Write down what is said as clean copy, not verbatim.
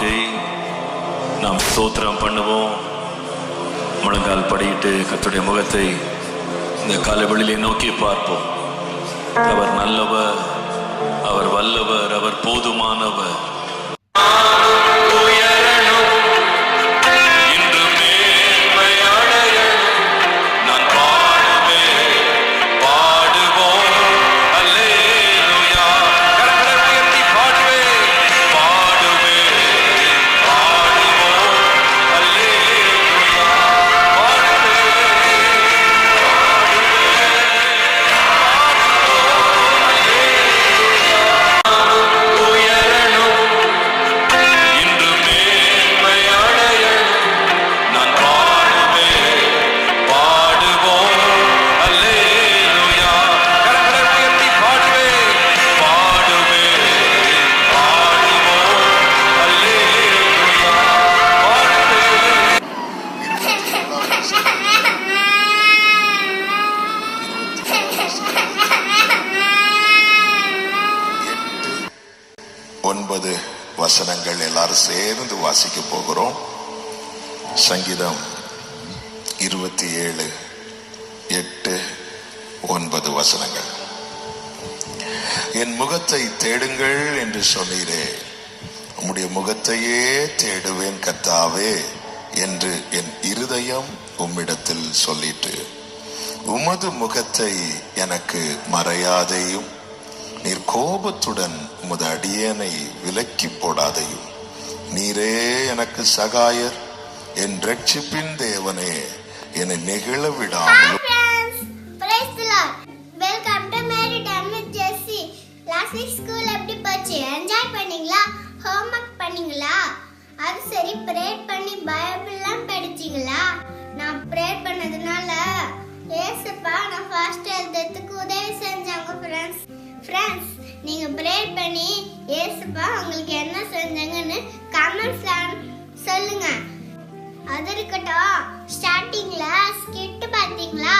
நாமத்தை நாம் ஸ்தோத்திரம் பண்ணுவோம். முழங்கால் படியிட்டு கர்த்தருடைய முகத்தை இந்த காலைவெளியிலே நோக்கி பார்ப்போம். அவர் நல்லவர், அவர் வல்லவர், அவர் போதுமானவர். வசனங்கள் எல்லாரும் சேர்ந்து வாசிக்க போகிறோம். சங்கீதம் 27 8 9 வசனங்கள். என் முகத்தை தேடுங்கள் என்று சொன்னீரே, உம்முடைய முகத்தையே தேடுவேன் கர்த்தாவே என்று என் இருதயம் உம்மிடத்தில் சொல்லிட்டு, உமது முகத்தை எனக்கு மறையாதையும் நீர் கோபத்துடன் உமது அடியேனை விலக்கி போடாதையும். நீரே எனக்கு சகாயர், என் ரட்சிப்பின் தேவனே, என்னை நெகிழ விடாமல். அது சரி, பிரேயர் பண்ணி பைபிள்லாம் படிச்சீங்களா? நான் பிரேயர் பண்ணதுனால ஏசப்பா நான் ஃபாஸ்ட் எழுதுறதுக்கு உதவி செஞ்சாங்க. ஃப்ரெண்ட்ஸ், நீங்க பிரேயர் பண்ணி ஏசப்பா உங்களுக்கு என்ன செஞ்சாங்கன்னு கமெண்ட்ஸ்ல சொல்லுங்க. அது இருக்கட்டும், ஸ்டார்டிங்ல ஸ்கிட் பாத்தீங்களா?